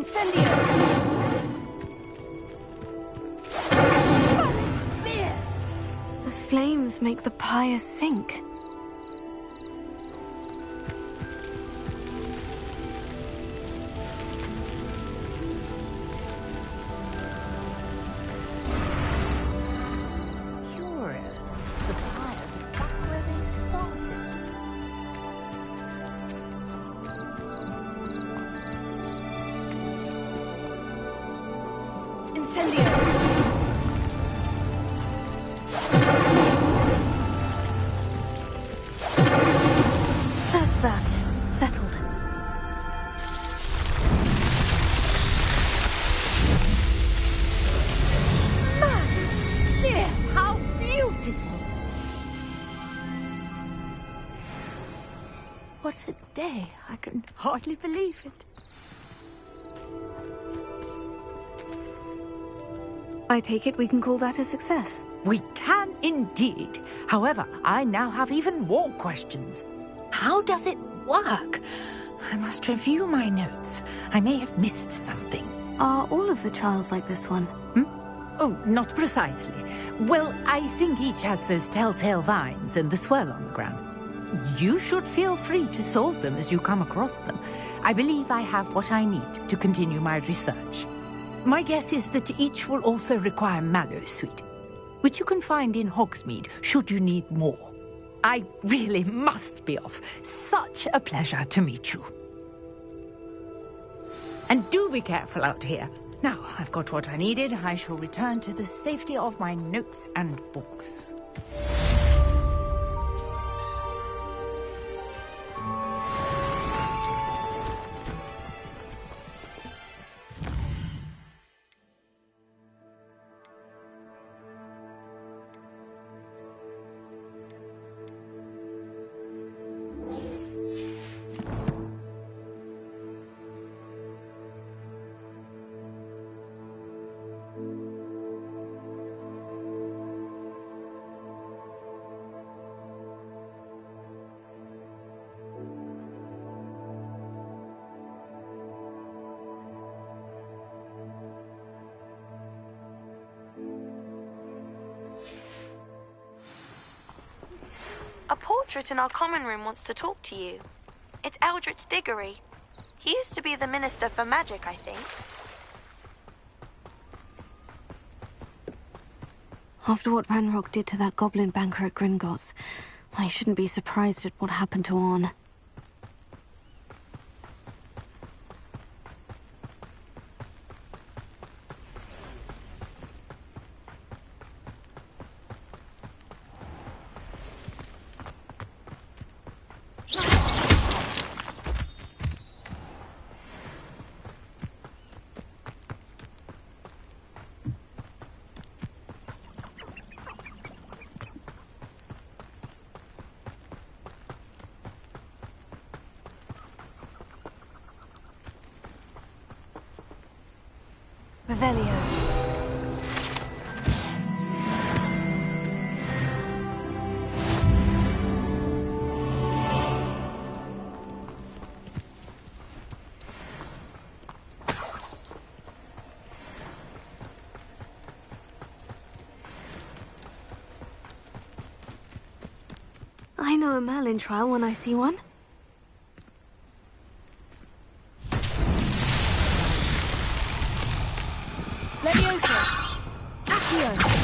Incendio! The flames make the pyre sink. Curious. The pyres are back where they started. Incendio! That's that. Settled. Yes, how beautiful! What a day. I can hardly believe it. I take it we can call that a success. We can indeed. However, I now have even more questions. How does it work? I must review my notes. I may have missed something. Are all of the trials like this one? Oh, not precisely. Well, I think each has those telltale vines and the swirl on the ground. You should feel free to solve them as you come across them. I believe I have what I need to continue my research. My guess is that each will also require Mallowsweet, which you can find in Hogsmeade should you need more. I really must be off. Such a pleasure to meet you. And do be careful out here. Now I've got what I needed, I shall return to the safety of my notes and books. A portrait in our common room wants to talk to you. It's Eldritch Diggory. He used to be the Minister for Magic, I think. After what Ranrock did to that goblin banker at Gringotts, I shouldn't be surprised at what happened to Orn. Revelio. I know a Merlin trial when I see one. Leviosa! Accio!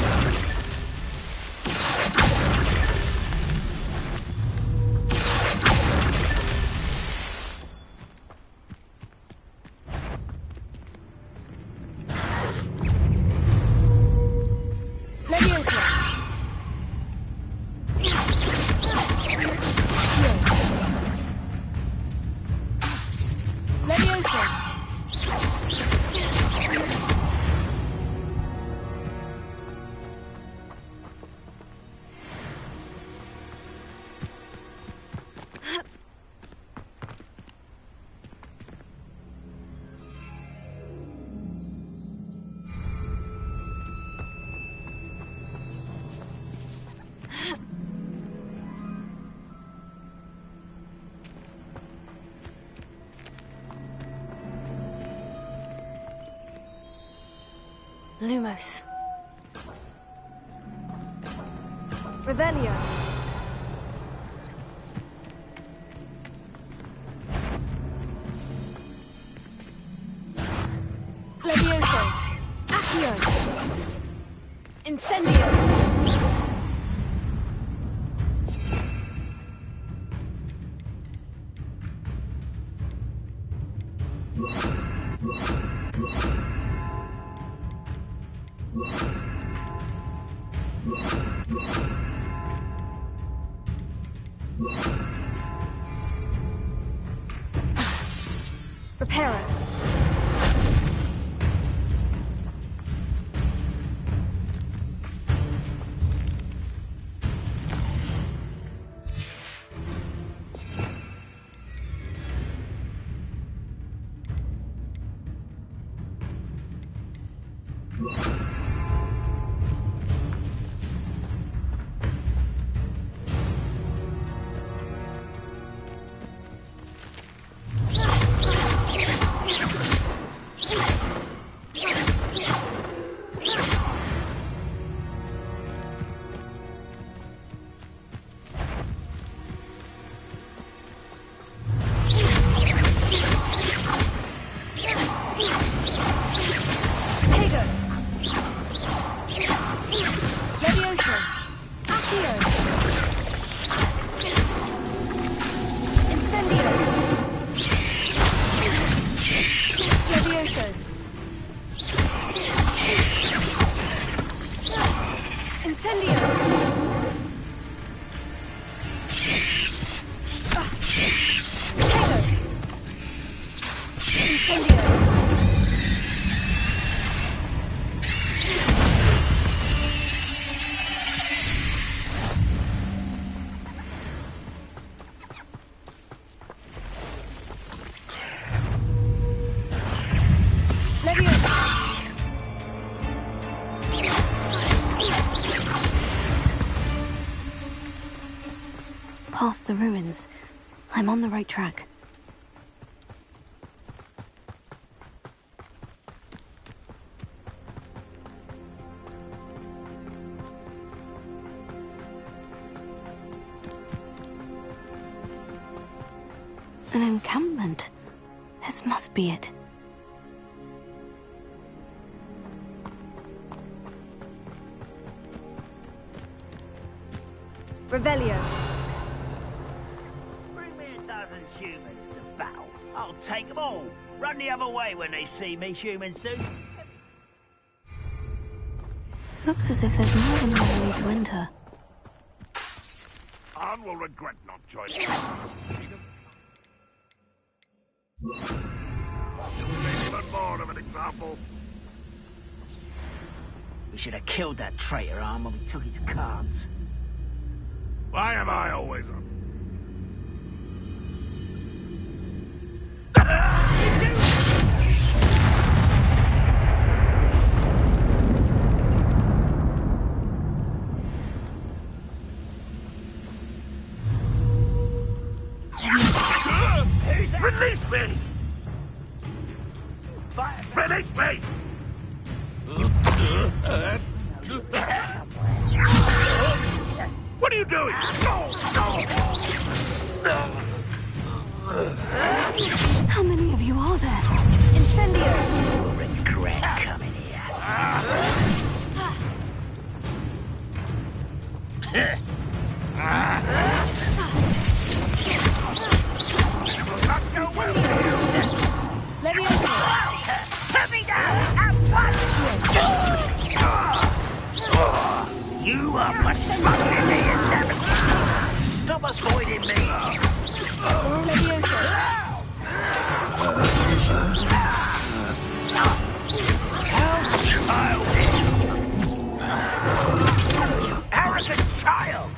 Lumos. Revelio. Levioso. Accio. Incendio. Reparo. Past the ruins. I'm on the right track. An encampment. This must be it. Revelio. Humans to battle. I'll take them all. Run the other way when they see me, humans do. Looks as if there's more than one way to enter. Anne will regret not joining. Even more of an example. We should have killed that traitor, Arm, when we took his cards. Why am I always on? Release me! Release me! What are you doing? How many of you are there? Incendio! You'll regret coming here. Put me down at once! You are but smuggling me in seven. Stop avoiding me! How childish! Arrogant child!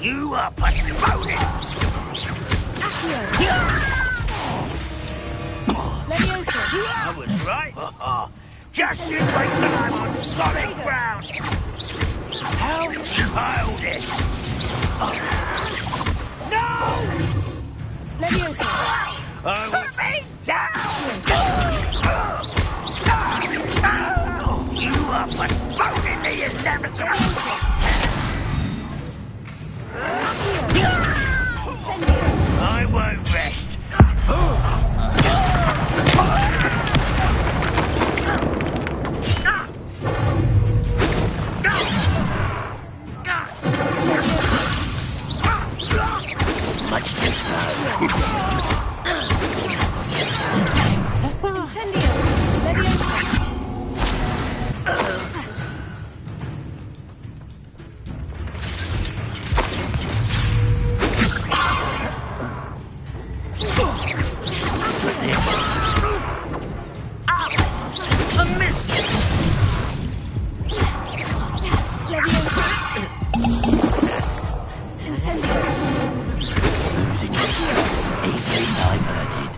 You are but promoted! I was right. Just you wait till I'm on solid ground. How childish! Leviosa! Put me down! You are postponing the inevitable! I won't rest. Much too slow. Incendio! Leviosa! A miss! Leviosa! Incendio! Losing yourself, easily diverted.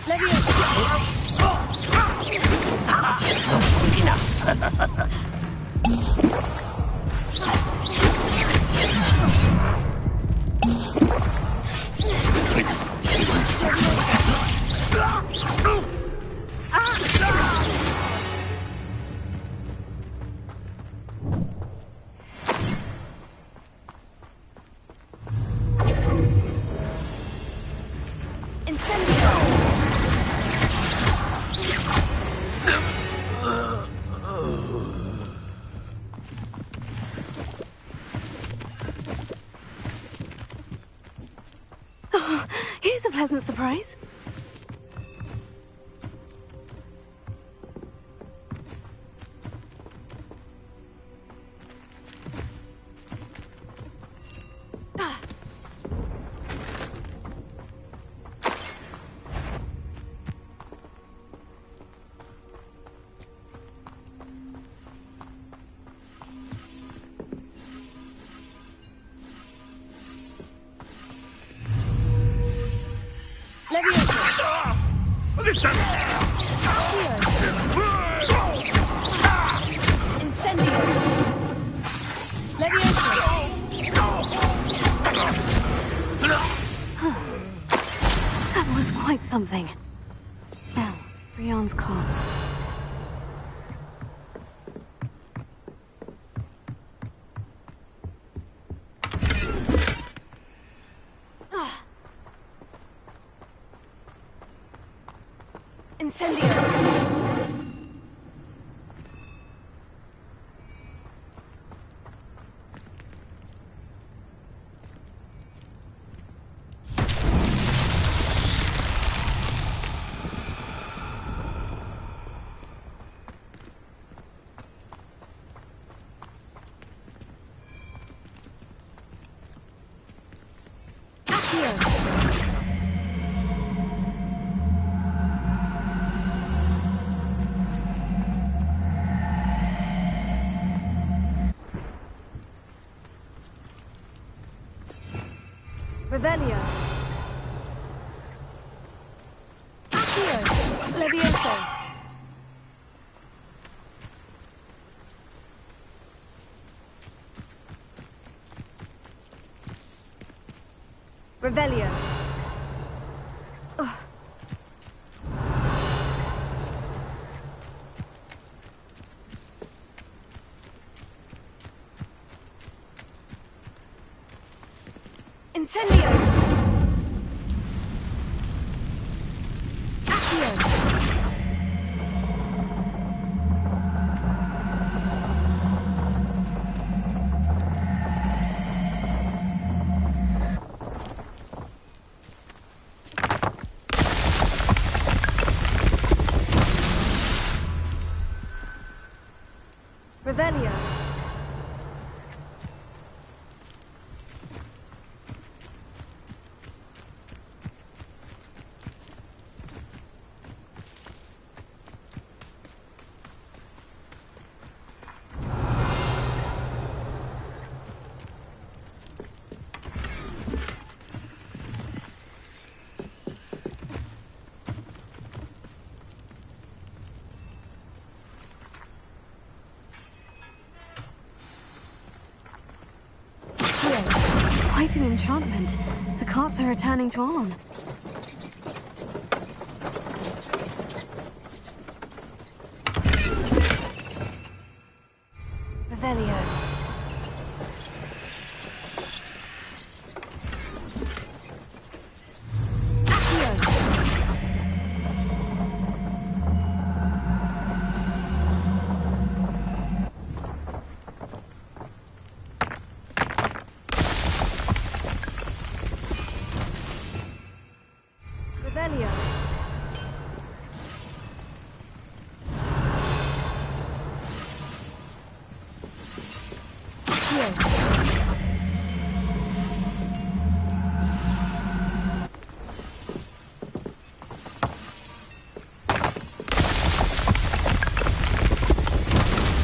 Leviosa! Not quick enough. Incendio! Here's a pleasant surprise. Leviosa! Incendio! Leviosa! That was quite something. Now, Rion's cards. Incendio! Accio! Revelio. Accio. Levioso. Revelio. Incendio! Accio! Revelio. Quite an enchantment. The carts are returning to Arn. Revelio. Revelio.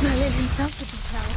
Merlin himself would be proud.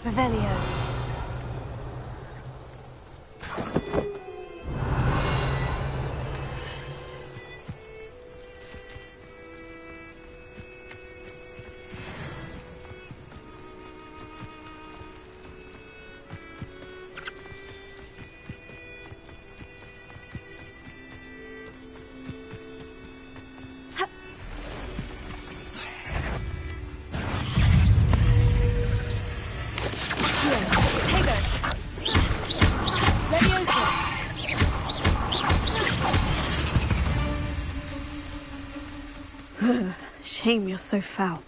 Revelio. Shame you're so foul.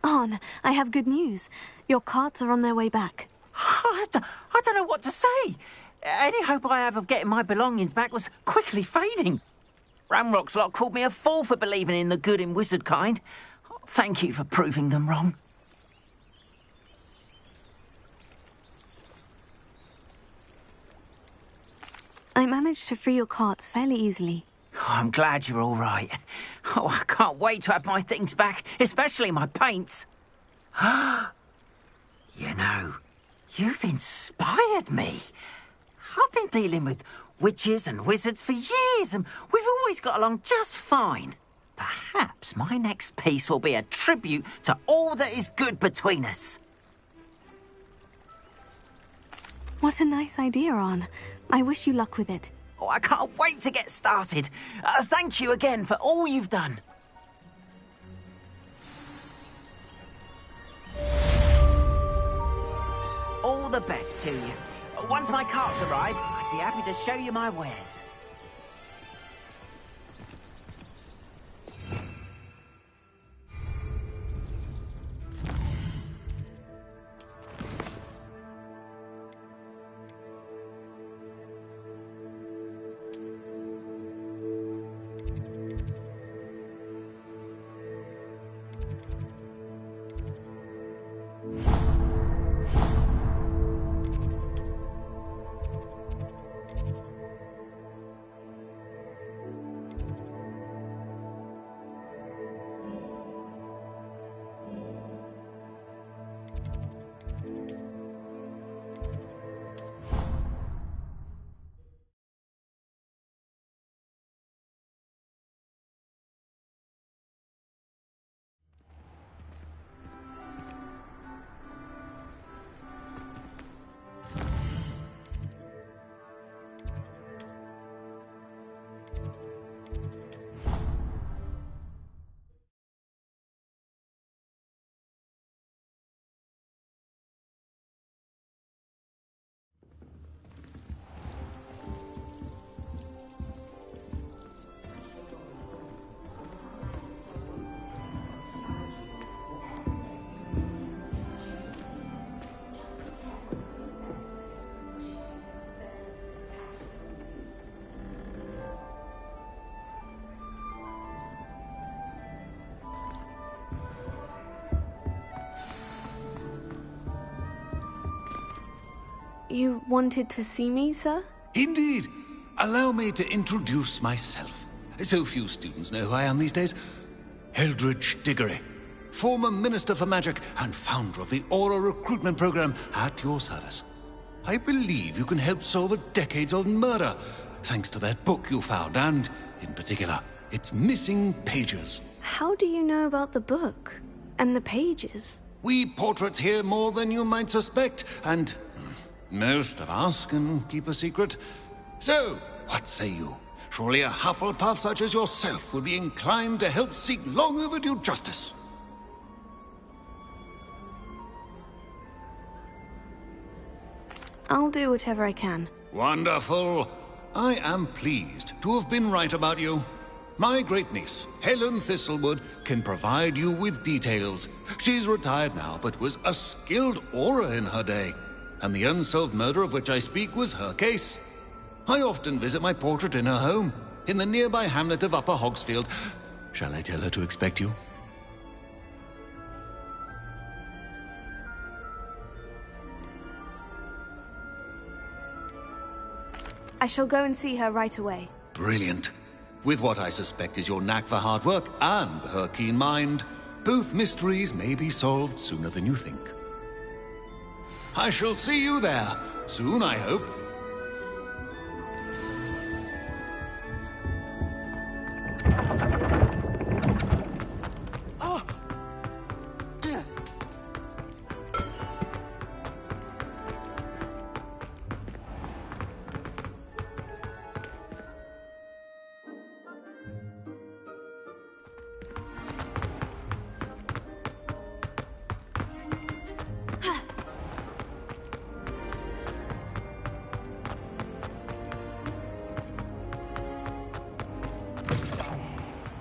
Arn, I have good news. Your carts are on their way back. I don't know what to say. Any hope I have of getting my belongings back was quickly fading. Ranrock's lot called me a fool for believing in the good in wizard kind. Thank you for proving them wrong. I managed to free your carts fairly easily. Oh, I'm glad you're all right. Oh, I can't wait to have my things back, especially my paints. You know, you've inspired me. I've been dealing with witches and wizards for years, and we've always got along just fine. Perhaps my next piece will be a tribute to all that is good between us. What a nice idea, Arn. I wish you luck with it. Oh, I can't wait to get started. Thank you again for all you've done. the best to you. Once my carts arrive, I'd be happy to show you my wares. You wanted to see me, sir? Indeed. Allow me to introduce myself. So few students know who I am these days. Eldridge Diggory, former Minister for Magic and founder of the Aura Recruitment Program, at your service. I believe you can help solve a decades-old murder, thanks to that book you found, and, in particular, its missing pages. How do you know about the book? And the pages? We portraits hear more than you might suspect, and most of us can keep a secret. So, what say you? Surely a Hufflepuff such as yourself would be inclined to help seek long overdue justice. I'll do whatever I can. Wonderful. I am pleased to have been right about you. My great-niece, Helen Thistlewood, can provide you with details. She's retired now, but was a skilled aura in her day. And the unsolved murder of which I speak was her case. I often visit my portrait in her home, in the nearby hamlet of Upper Hogsfield. Shall I tell her to expect you? I shall go and see her right away. Brilliant. With what I suspect is your knack for hard work and her keen mind, both mysteries may be solved sooner than you think. I shall see you there, soon I hope.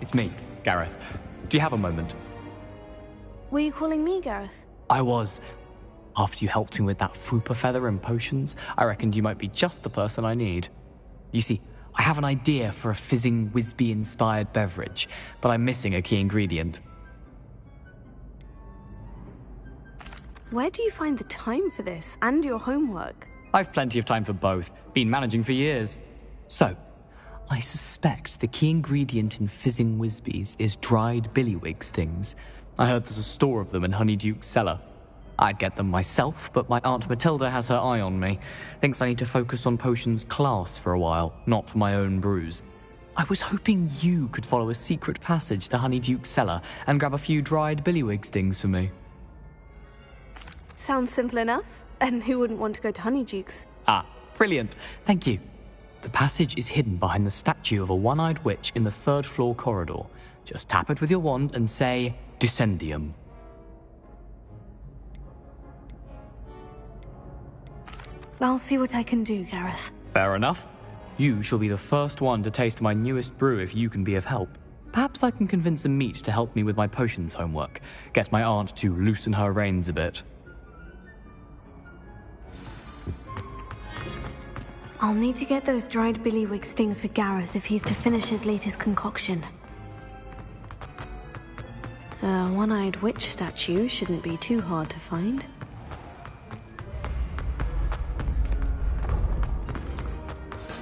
It's me, Gareth. Do you have a moment? Were you calling me, Gareth? I was. After you helped me with that Fwooper feather and potions, I reckoned you might be just the person I need. You see, I have an idea for a fizzing Whizbee-inspired beverage, but I'm missing a key ingredient. Where do you find the time for this, and your homework? I've plenty of time for both. Been managing for years. So, I suspect the key ingredient in fizzing Whizbees is dried billywig stings. I heard there's a store of them in Honeyduke's cellar. I'd get them myself, but my Aunt Matilda has her eye on me. Thinks I need to focus on potions class for a while, not for my own brews. I was hoping you could follow a secret passage to Honeyduke's cellar and grab a few dried billywig stings for me. Sounds simple enough. And who wouldn't want to go to Honeyduke's? Ah, brilliant. Thank you. The passage is hidden behind the statue of a one-eyed witch in the third-floor corridor. Just tap it with your wand and say, Descendium. I'll see what I can do, Gareth. Fair enough. You shall be the first one to taste my newest brew if you can be of help. Perhaps I can convince Amit to help me with my potions homework. Get my aunt to loosen her reins a bit. I'll need to get those dried billywig stings for Gareth if he's to finish his latest concoction. A one-eyed witch statue shouldn't be too hard to find.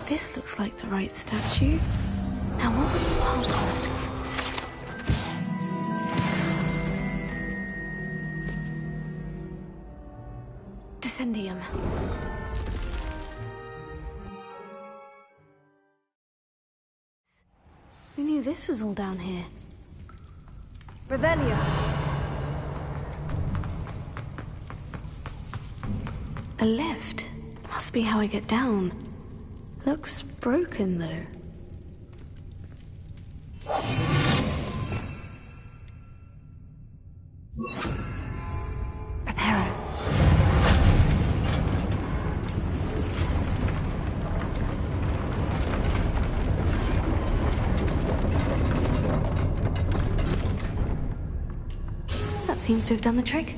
This looks like the right statue. Now, what was the password? Descendium. Who knew this was all down here? Revelio. A lift. Must be how I get down. Looks broken, though. Reparo. That seems to have done the trick.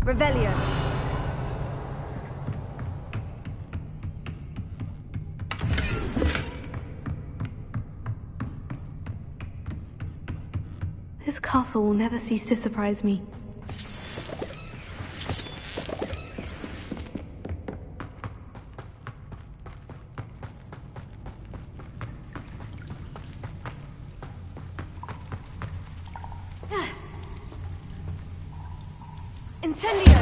Revelio. This castle will never cease to surprise me. Incendio!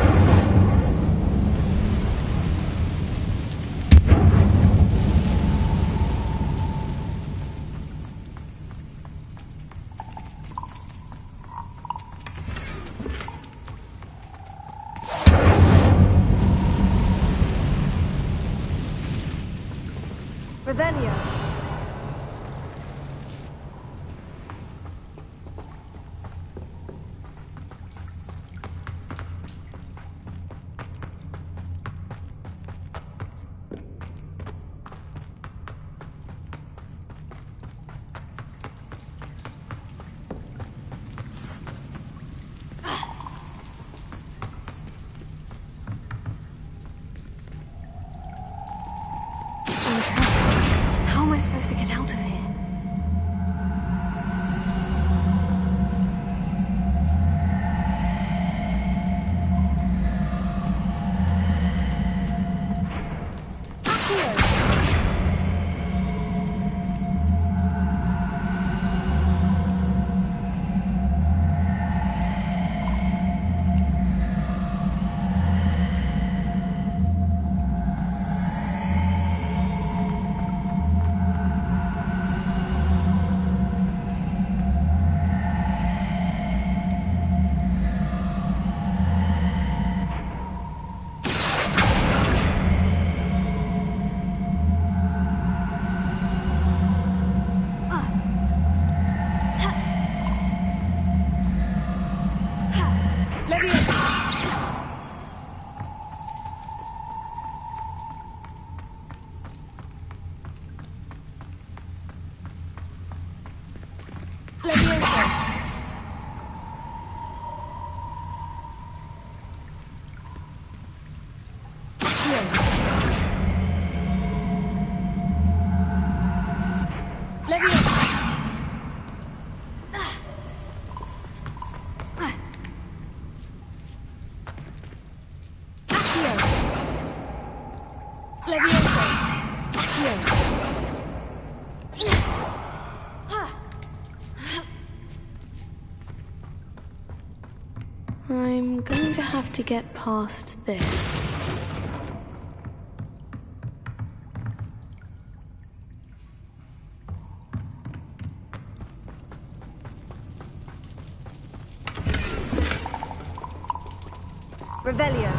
Revelio. How am I supposed to get out of here? I'm going to have to get past this. Revelio.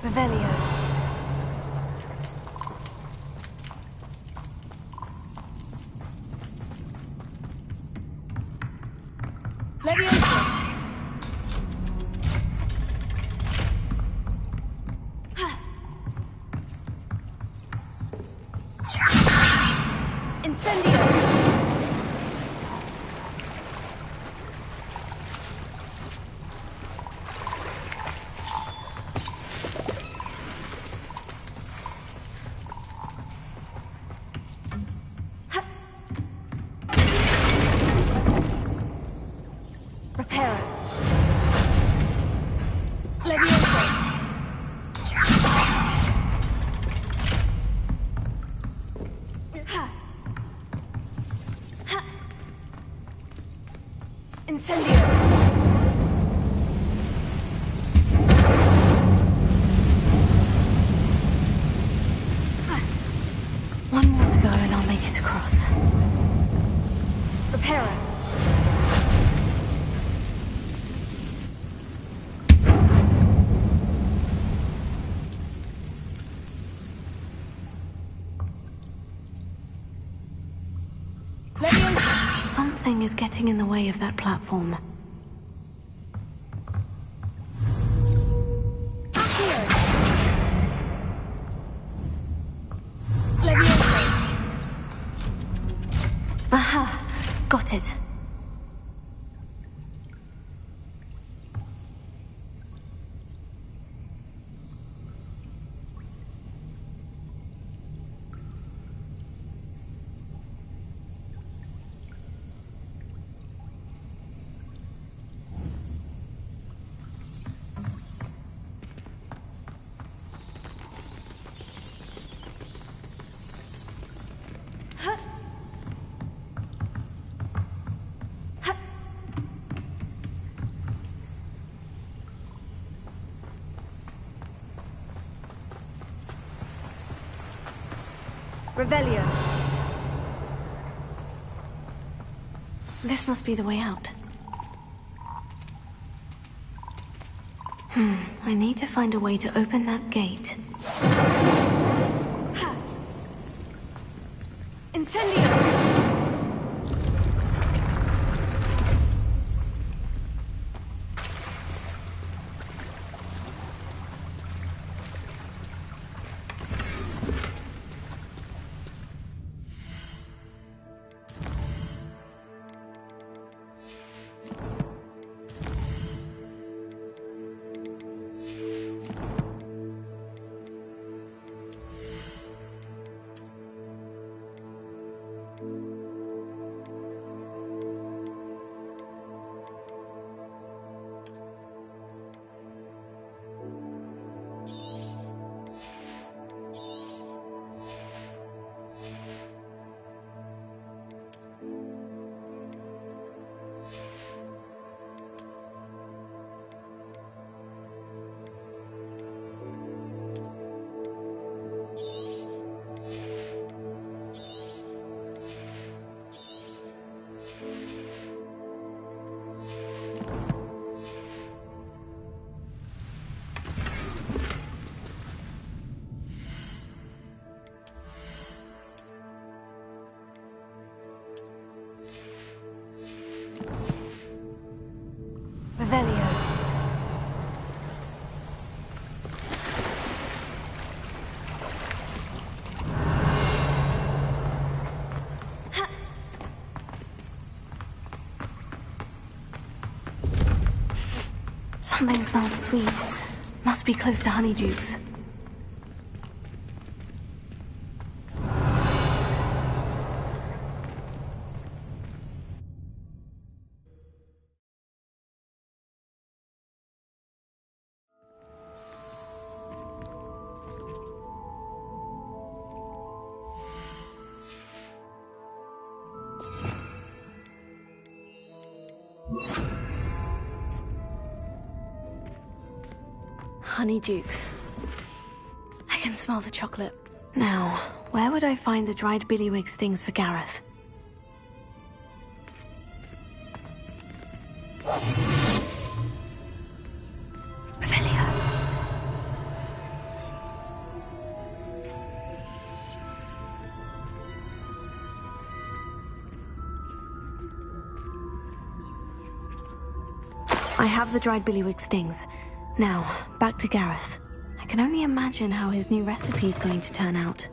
Revelio. Levioso. Incendio. Reparo. Levioso. Ha. Ha. Incendio. One more to go and I'll make it across. Reparo. Levioso. Something is getting in the way of that platform. Accio. Levioso. Aha! Got it. Revelio. This must be the way out. I need to find a way to open that gate. Ha. Incendio. Something smells sweet. Must be close to Honeydukes. Honeydukes. I can smell the chocolate. Now, where would I find the dried billywig stings for Gareth? Revelio. I have the dried billywig stings. Now, back to Gareth. I can only imagine how his new recipe is going to turn out.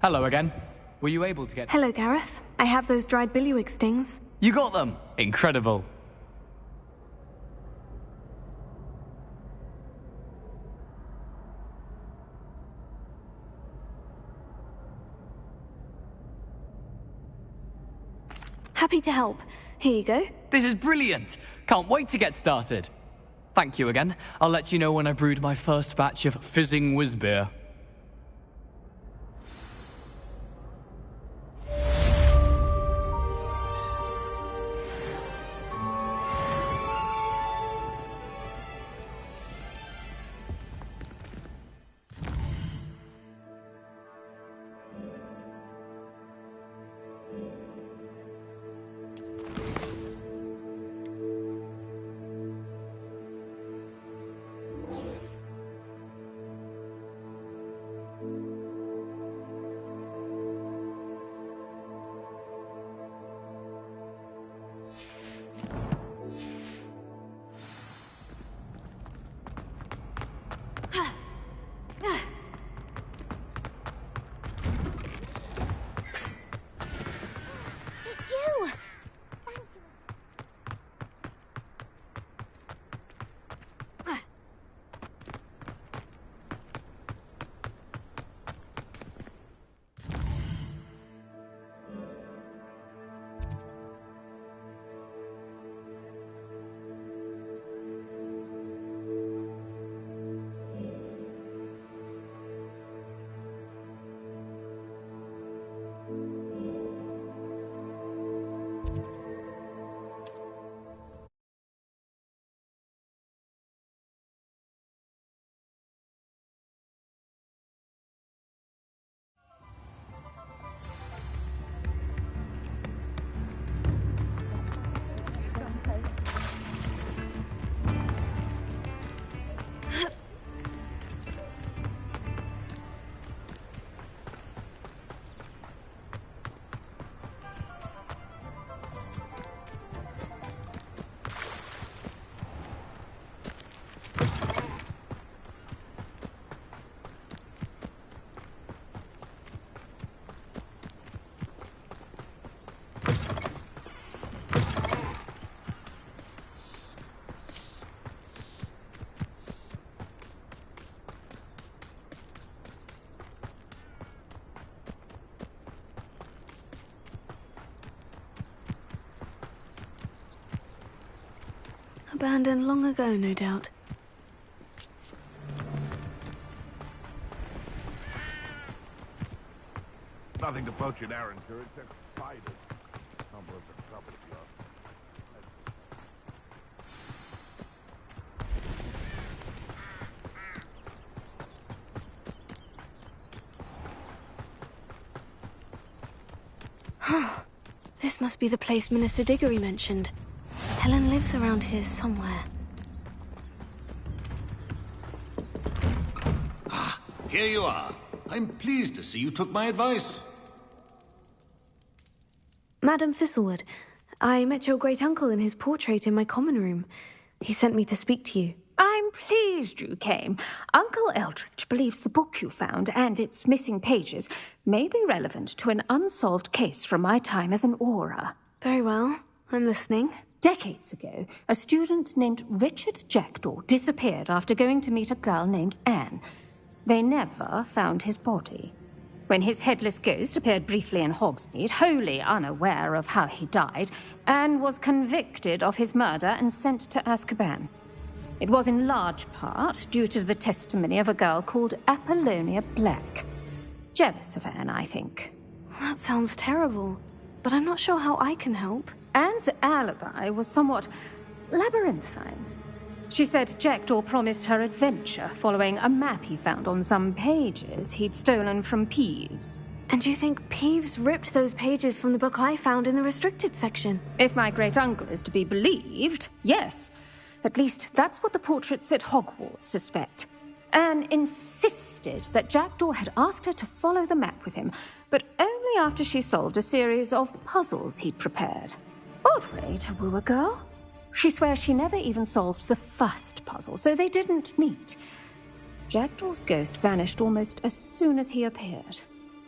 Hello again. Were you able to get... Hello, Gareth. I have those dried billywig stings. You got them! Incredible. Happy to help. Here you go. This is brilliant! Can't wait to get started. Thank you again. I'll let you know when I've brewed my first batch of fizzing whizbeer. Abandoned long ago, no doubt. Nothing to poach in Arranger except spiders. Number of them covered if you ask. This must be the place Minister Diggory mentioned. Helen lives around here somewhere. Ah, here you are. I'm pleased to see you took my advice. Madam Thistlewood, I met your great-uncle in his portrait in my common room. He sent me to speak to you. I'm pleased you came. Uncle Eldritch believes the book you found and its missing pages may be relevant to an unsolved case from my time as an Auror. Very well. I'm listening. Decades ago, a student named Richard Jackdaw disappeared after going to meet a girl named Anne. They never found his body. When his headless ghost appeared briefly in Hogsmeade, wholly unaware of how he died, Anne was convicted of his murder and sent to Azkaban. It was in large part due to the testimony of a girl called Apollonia Black. Jealous of Anne, I think. That sounds terrible, but I'm not sure how I can help. Anne's alibi was somewhat labyrinthine. She said Jackdaw promised her adventure following a map he found on some pages he'd stolen from Peeves. And you think Peeves ripped those pages from the book I found in the restricted section? If my great-uncle is to be believed, yes. At least that's what the portraits at Hogwarts suspect. Anne insisted that Jackdaw had asked her to follow the map with him, but only after she solved a series of puzzles he'd prepared. Odd way to woo a girl. She swears she never even solved the first puzzle, so they didn't meet. Jackdaw's ghost vanished almost as soon as he appeared.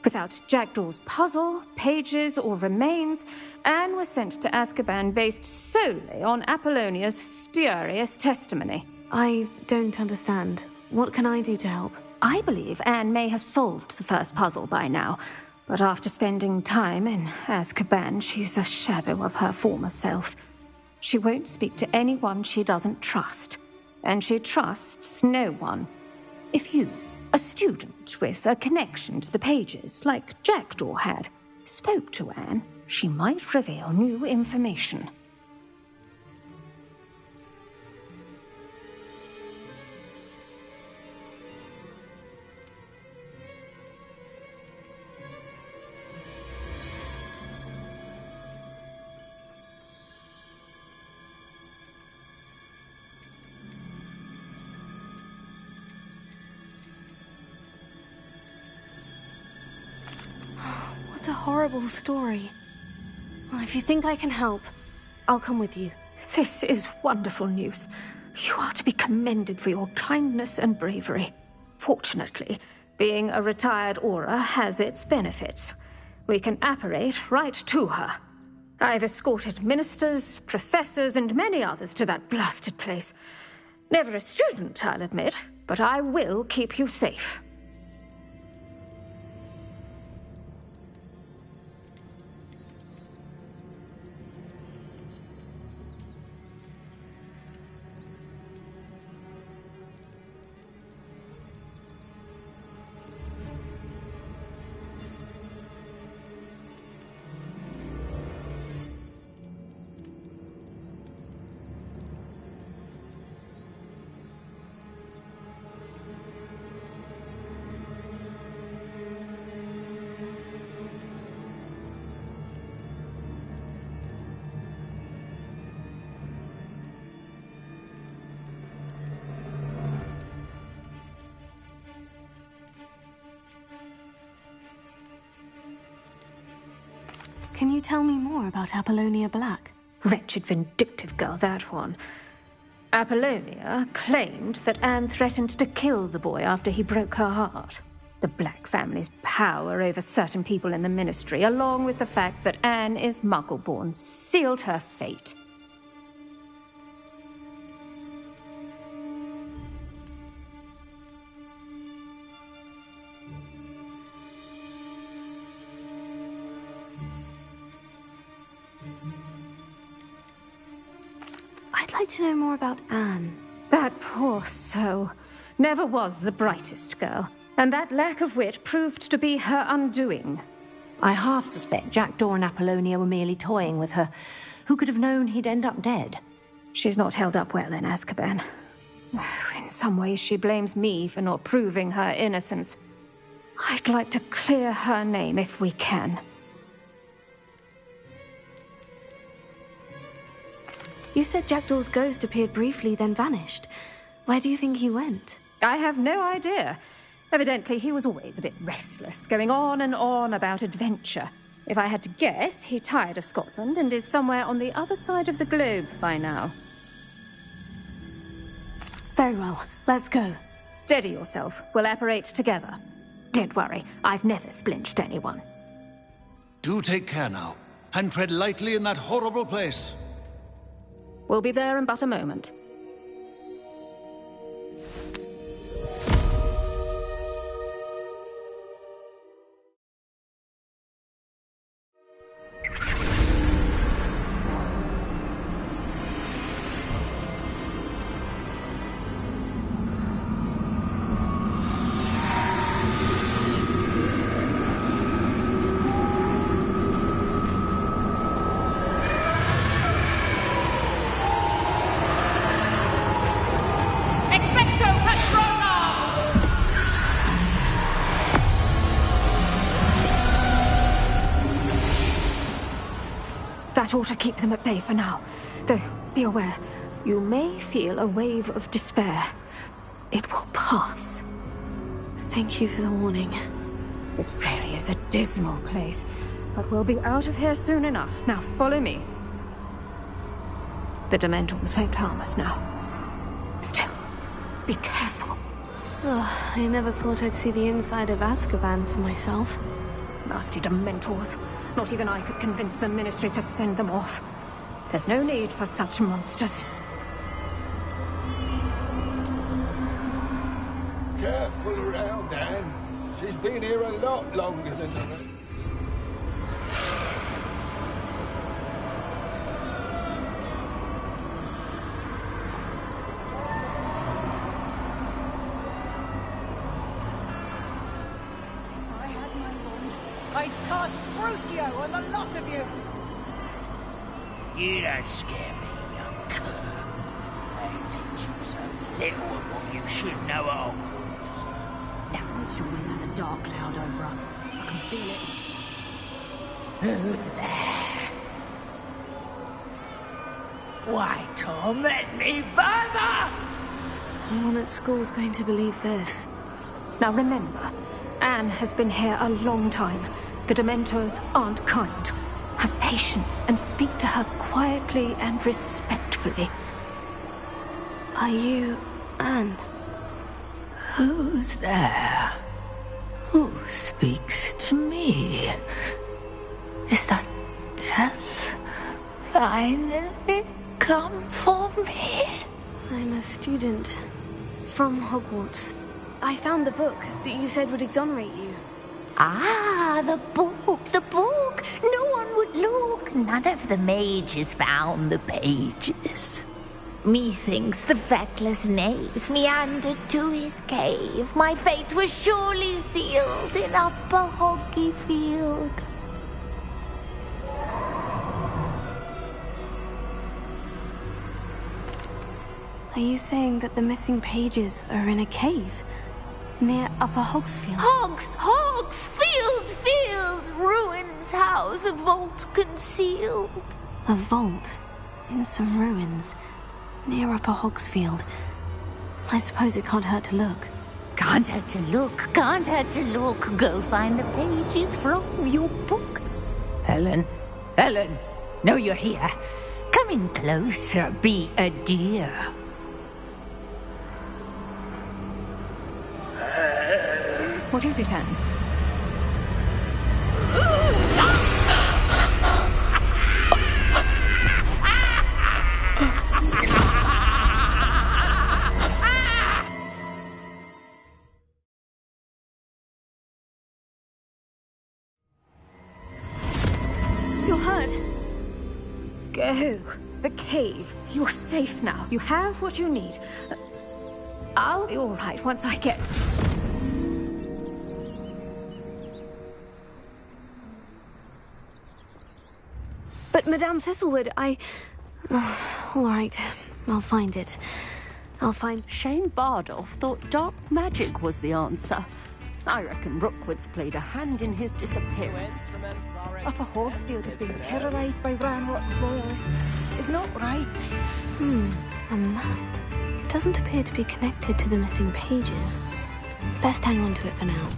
Without Jackdaw's puzzle, pages, or remains, Anne was sent to Azkaban based solely on Apollonia's spurious testimony. I don't understand. What can I do to help? I believe Anne may have solved the first puzzle by now, but after spending time in Azkaban, she's a shadow of her former self. She won't speak to anyone she doesn't trust, and she trusts no one. If you, a student with a connection to the pages, like Jackdaw had, spoke to Anne, she might reveal new information. What a horrible story. Well, if you think I can help, I'll come with you. This is wonderful news. You are to be commended for your kindness and bravery. Fortunately, being a retired Auror has its benefits. We can apparate right to her. I've escorted ministers, professors, and many others to that blasted place. Never a student, I'll admit, but I will keep you safe. Can you tell me more about Apollonia Black? Wretched, vindictive girl, that one. Apollonia claimed that Anne threatened to kill the boy after he broke her heart. The Black family's power over certain people in the Ministry, along with the fact that Anne is Muggle-born, sealed her fate. I'd like to know more about Anne. That poor soul never was the brightest girl, and that lack of wit proved to be her undoing. I half suspect Jackdaw and Apollonia were merely toying with her. Who could have known he'd end up dead? She's not held up well in Azkaban. In some ways, she blames me for not proving her innocence. I'd like to clear her name if we can. You said Jackdaw's ghost appeared briefly, then vanished. Where do you think he went? I have no idea. Evidently, he was always a bit restless, going on and on about adventure. If I had to guess, he tired of Scotland and is somewhere on the other side of the globe by now. Very well, let's go. Steady yourself. We'll apparate together. Don't worry, I've never splinched anyone. Do take care now, and tread lightly in that horrible place. We'll be there in but a moment. That ought to keep them at bay for now. Though, be aware, you may feel a wave of despair. It will pass. Thank you for the warning. This really is a dismal place, but we'll be out of here soon enough. Now follow me. The Dementors won't harm us now. Still, be careful. Oh, I never thought I'd see the inside of Azkaban for myself. Nasty Dementors. Not even I could convince the Ministry to send them off. There's no need for such monsters. Careful around, Anne. She's been here a lot longer than the rest. I cast Crucio on the lot of you! You don't scare me, young cur. I teach you so little of what you should know at Hogwarts. That witch you're with has a dark cloud over her. I can feel it. Who's there? Why torment me further? No one at school's going to believe this. Now remember, Anne has been here a long time. The Dementors aren't kind. Have patience and speak to her quietly and respectfully. Are you Anne? Who's there? Who speaks to me? Is that death finally come for me? I'm a student from Hogwarts. I found the book that you said would exonerate you. Ah, the book, the book. No one would look. None of the mages found the pages. Methinks the feckless knave meandered to his cave. My fate was surely sealed in Upper Hoggyfield. Are you saying that the missing pages are in a cave? Near Upper Hogsfield? Field! Ruins house, a vault concealed. A vault? In some ruins? Near Upper Hogsfield? I suppose it can't hurt to look. Can't hurt to look. Go find the pages from your book. Helen, know you're here. Come in closer, be a dear. What is it, Anne? You're hurt. Go. The cave. You're safe now. You have what you need. I'll be all right once I get... But Madame Thistlewood, all right, I'll find it. I'll find... Shane Bardolph thought dark magic was the answer. I reckon Rookwood's played a hand in his disappearance. Upper Horsfield is being terrorised by Ranrock's loyalists. It's not right. A map. Doesn't appear to be connected to the missing pages. Best hang on to it for now.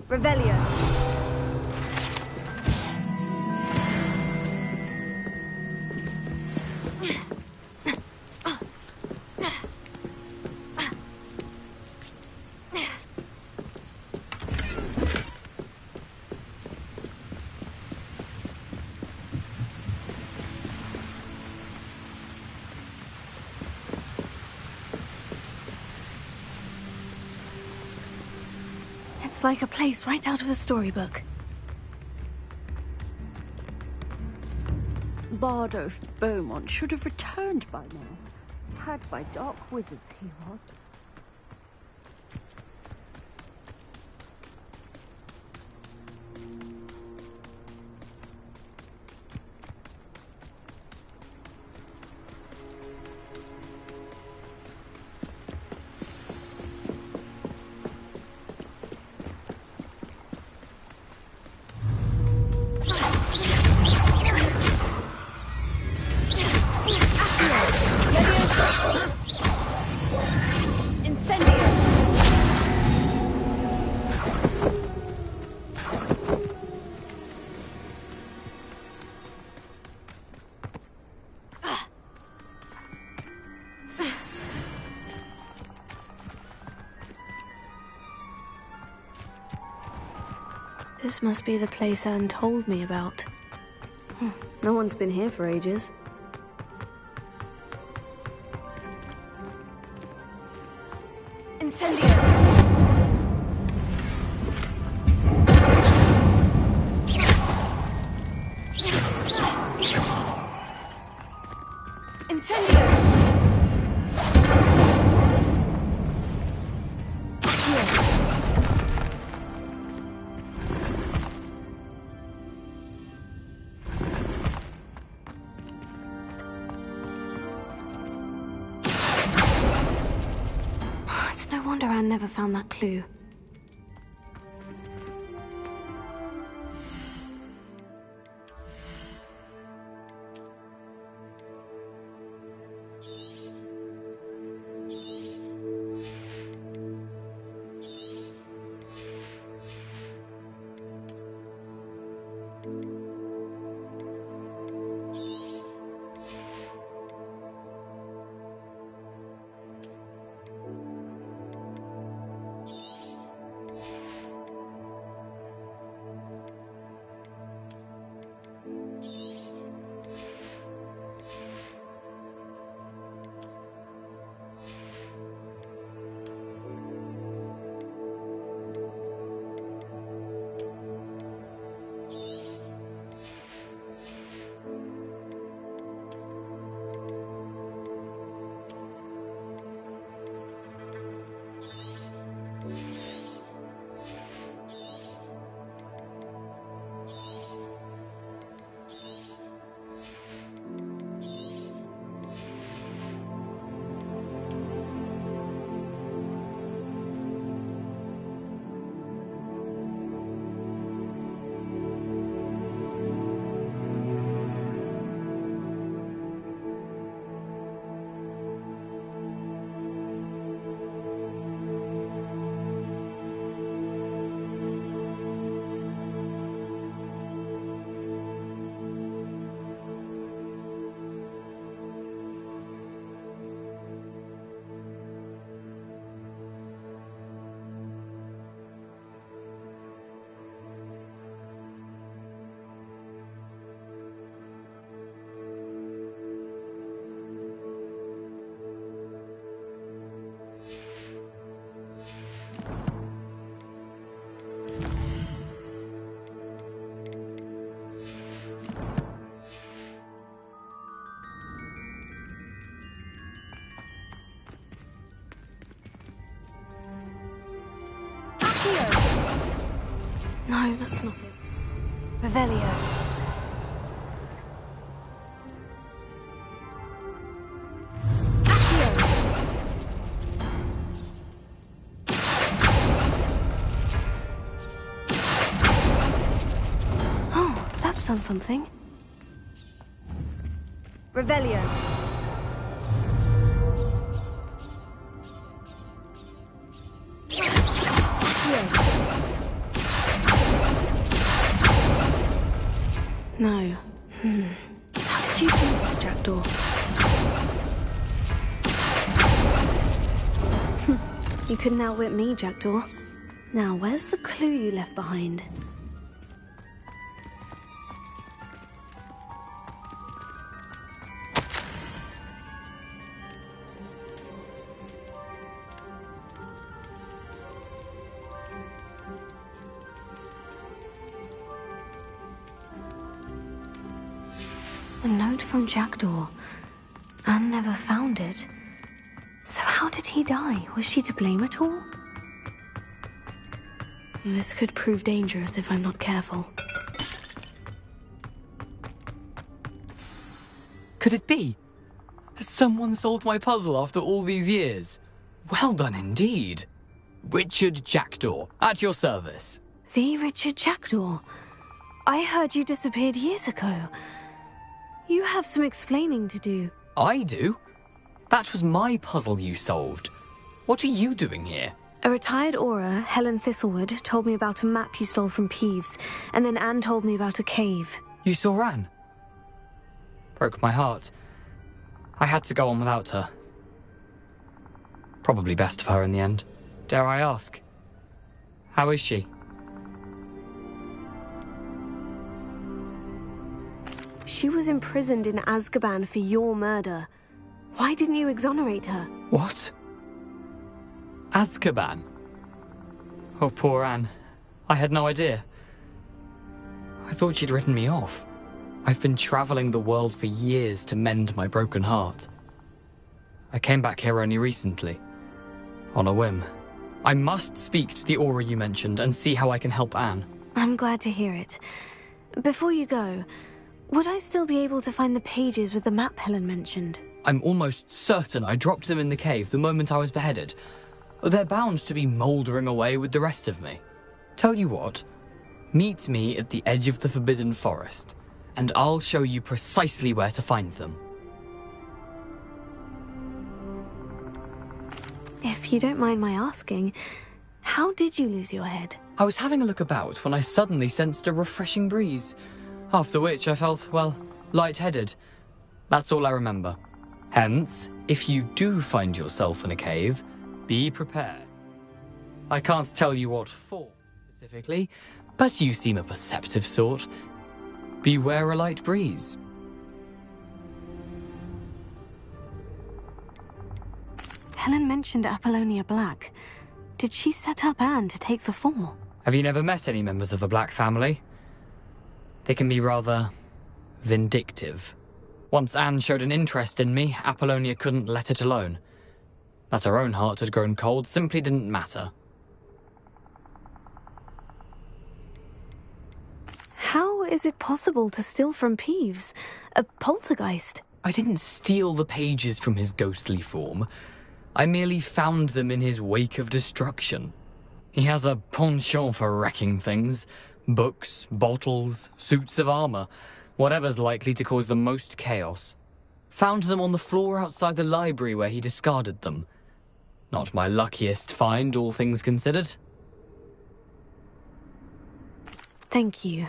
Revelio. It's like a place right out of a storybook. Bardolph Beaumont should have returned by now. Had by dark wizards he was. This must be the place Anne told me about. No one's been here for ages. Incendio! It's no wonder Anne never found that clue. That's not it. Revelio. Oh, that's done something. Revelio. No. How did you do this, Jackdaw? You couldn't outwit me, Jackdaw. Now, where's the clue you left behind? A note from Jackdaw. Anne never found it. So how did he die? Was she to blame at all? This could prove dangerous if I'm not careful. Could it be? Has someone solved my puzzle after all these years? Well done indeed. Richard Jackdaw, at your service. The Richard Jackdaw? I heard you disappeared years ago. You have some explaining to do. I do? That was my puzzle you solved. What are you doing here? A retired Aura, Helen Thistlewood, told me about a map you stole from Peeves, and then Anne told me about a cave. You saw Anne? Broke my heart. I had to go on without her. Probably best for her in the end. Dare I ask? How is she? She was imprisoned in Azkaban for your murder. Why didn't you exonerate her? What? Azkaban? Oh, poor Anne. I had no idea. I thought she'd written me off. I've been traveling the world for years to mend my broken heart. I came back here only recently. On a whim. I must speak to the Aura you mentioned and see how I can help Anne. I'm glad to hear it. Before you go, would I still be able to find the pages with the map Helen mentioned? I'm almost certain I dropped them in the cave the moment I was beheaded. They're bound to be mouldering away with the rest of me. Tell you what, meet me at the edge of the Forbidden Forest, and I'll show you precisely where to find them. If you don't mind my asking, how did you lose your head? I was having a look about when I suddenly sensed a refreshing breeze, after which I felt, well, lightheaded. That's all I remember. Hence, if you do find yourself in a cave, be prepared. I can't tell you what for, specifically, but you seem a perceptive sort. Beware a light breeze. Helen mentioned Apollonia Black. Did she set up Anne to take the fall? Have you never met any members of the Black family? They can be rather vindictive. Once Anne showed an interest in me, Apollonia couldn't let it alone. That her own heart had grown cold simply didn't matter. How is it possible to steal from Peeves? A poltergeist? I didn't steal the pages from his ghostly form. I merely found them in his wake of destruction. He has a penchant for wrecking things. Books, bottles, suits of armor. Whatever's likely to cause the most chaos. Found them on the floor outside the library where he discarded them. Not my luckiest find, all things considered. Thank you.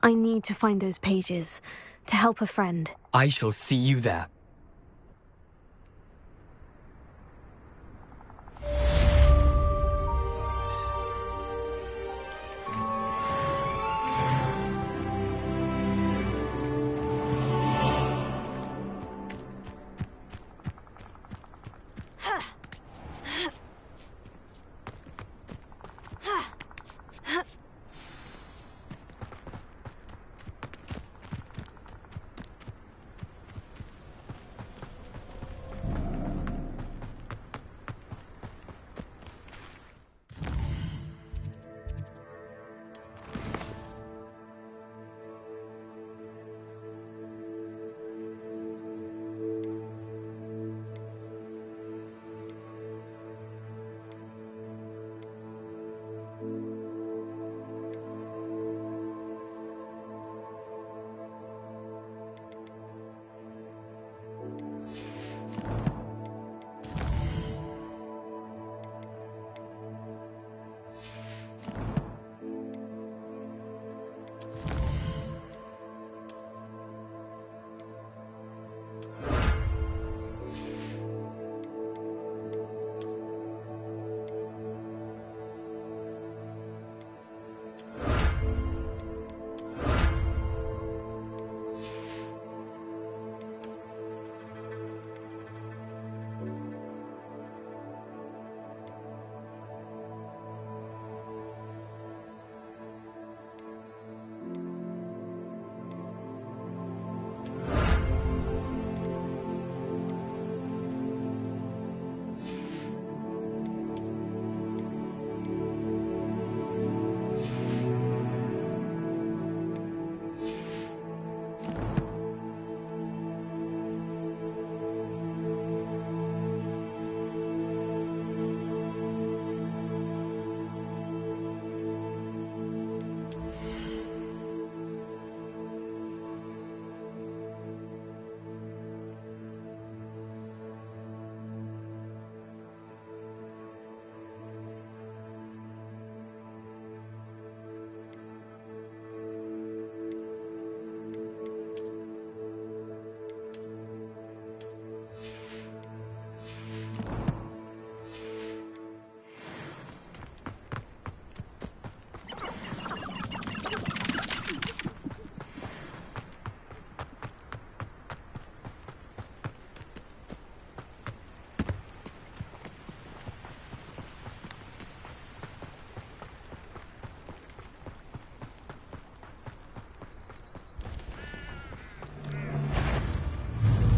I need to find those pages. To help a friend. I shall see you there.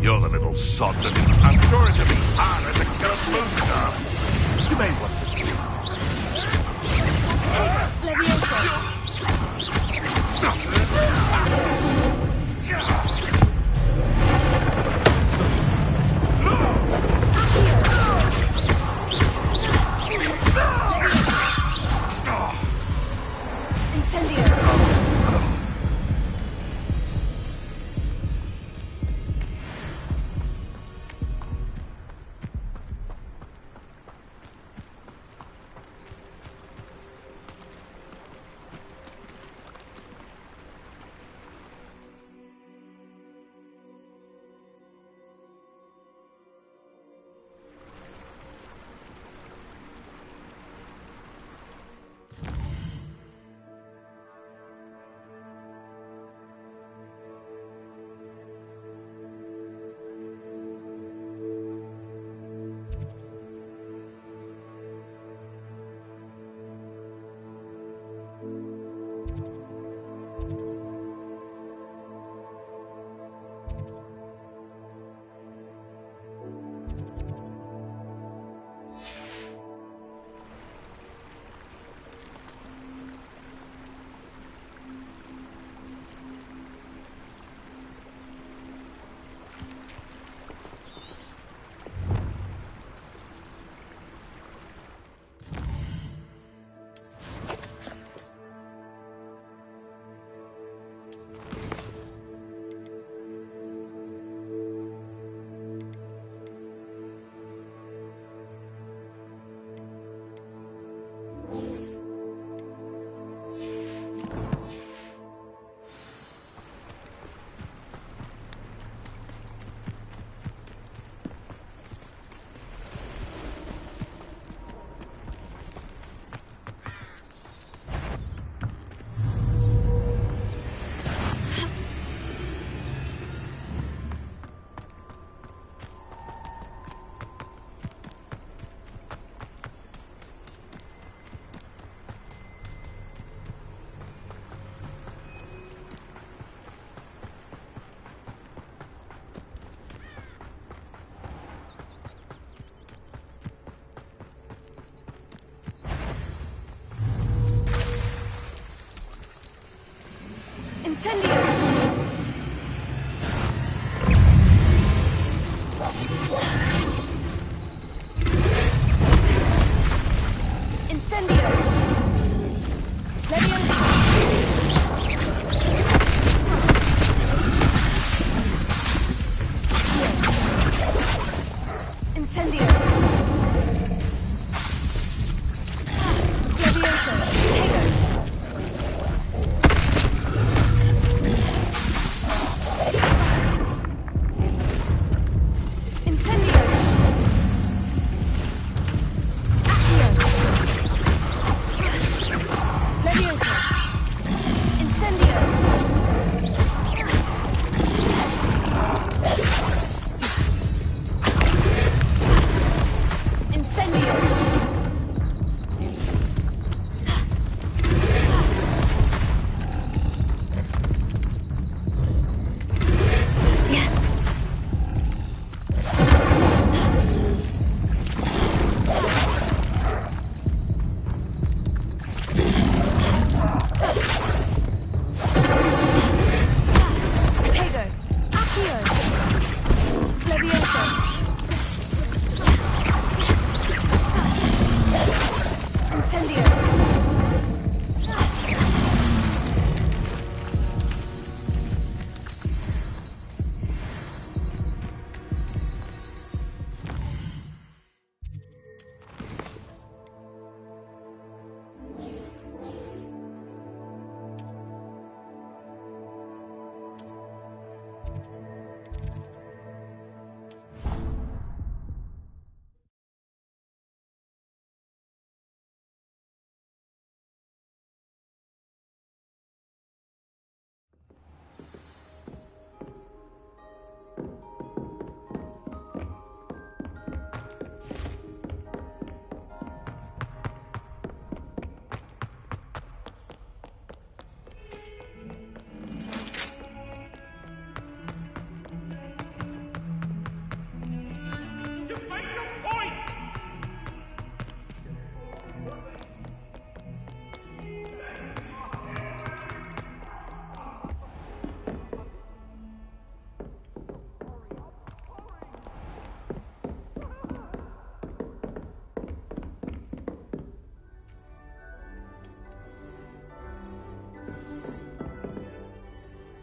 You're the little sod that I'm sure it'll be harder to kill a moonstar. You may want to do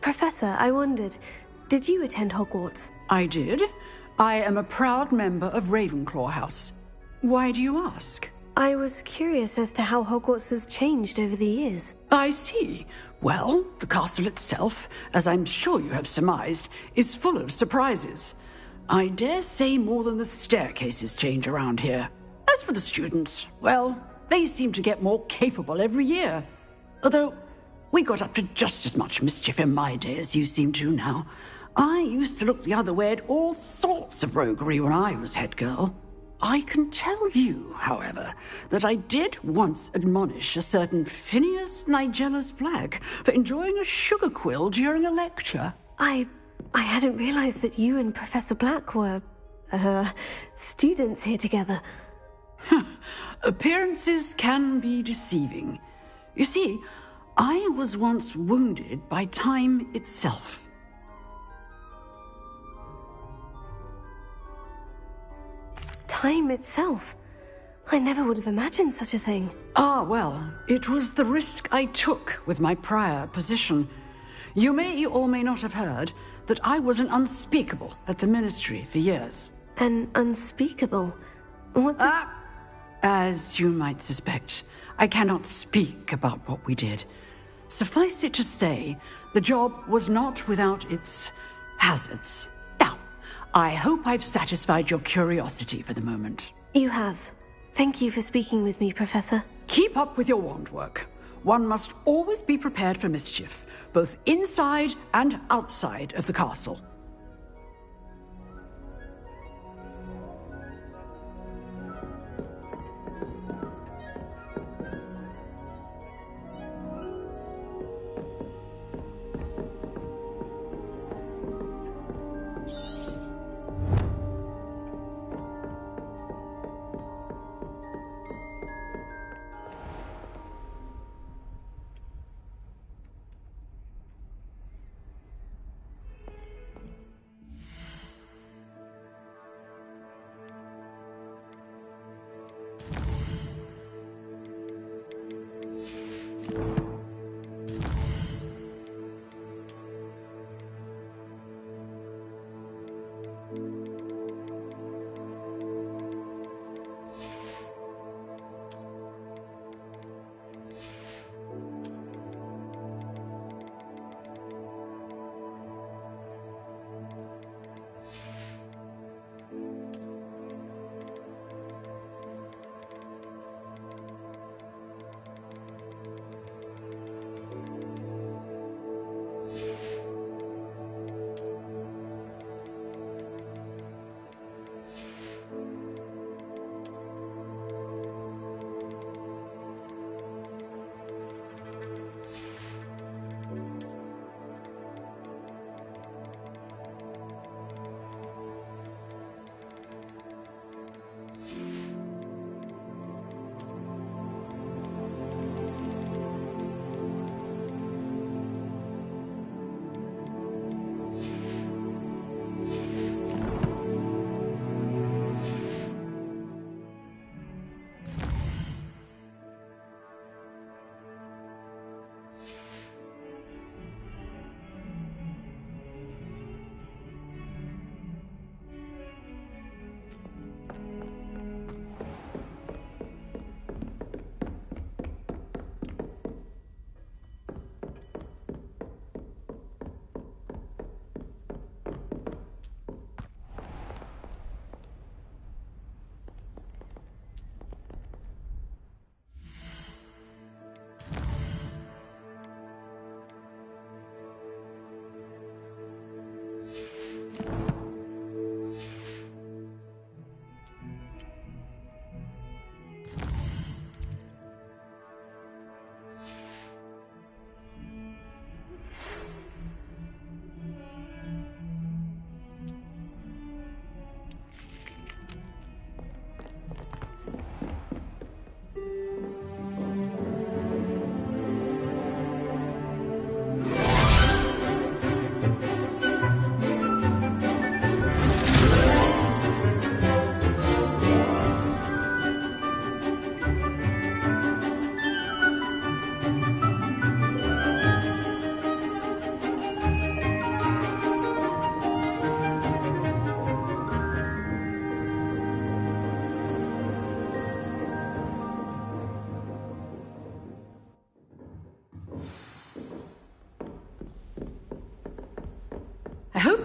Professor, I wondered, did you attend Hogwarts? I did. I am a proud member of Ravenclaw House. Why do you ask? I was curious as to how Hogwarts has changed over the years. I see. Well, the castle itself, as I'm sure you have surmised, is full of surprises. I dare say more than the staircases change around here. As for the students, well, they seem to get more capable every year. Although, we got up to just as much mischief in my day as you seem to now. I used to look the other way at all sorts of roguery when I was head girl. I can tell you, however, that I did once admonish a certain Phineas Nigellus Black for enjoying a sugar quill during a lecture. I hadn't realized that you and Professor Black were, students here together. Appearances can be deceiving. You see, I was once wounded by time itself. Time itself? I never would have imagined such a thing. Ah, well, it was the risk I took with my prior position. You may or may not have heard that I was an unspeakable at the Ministry for years. An unspeakable? What does... As you might suspect, I cannot speak about what we did. Suffice it to say, the job was not without its hazards. Now, I hope I've satisfied your curiosity for the moment. You have. Thank you for speaking with me, Professor. Keep up with your wand work. One must always be prepared for mischief, both inside and outside of the castle.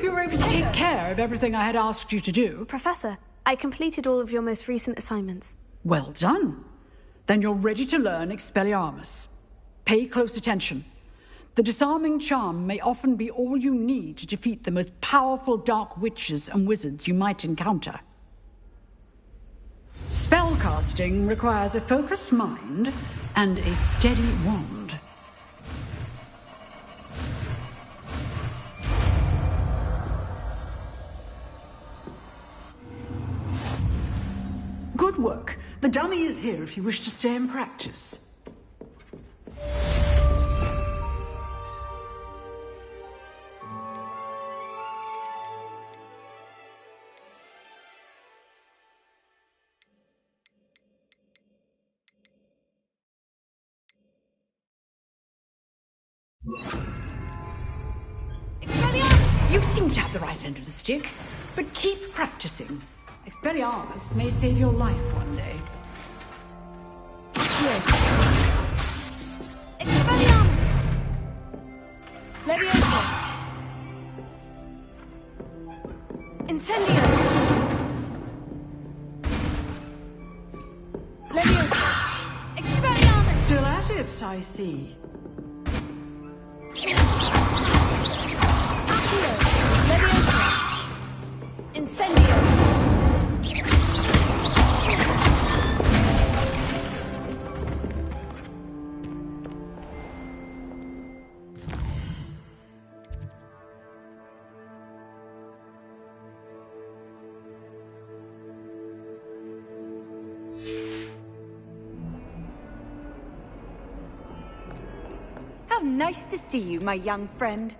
you were able to take care of everything I had asked you to do. Professor, I completed all of your most recent assignments. Well done. Then you're ready to learn Expelliarmus. Pay close attention. The disarming charm may often be all you need to defeat the most powerful dark witches and wizards you might encounter. Spellcasting requires a focused mind and a steady wand. Good work. The dummy is here if you wish to stay and practice. You seem to have the right end of the stick, but keep practicing. Expelliarmus may save your life one day. Expelliarmus! Leviosa! Incendio! Leviosa! Expelliarmus! Still at it, I see. Accio! Leviosa! Incendio! How nice to see you, my young friend.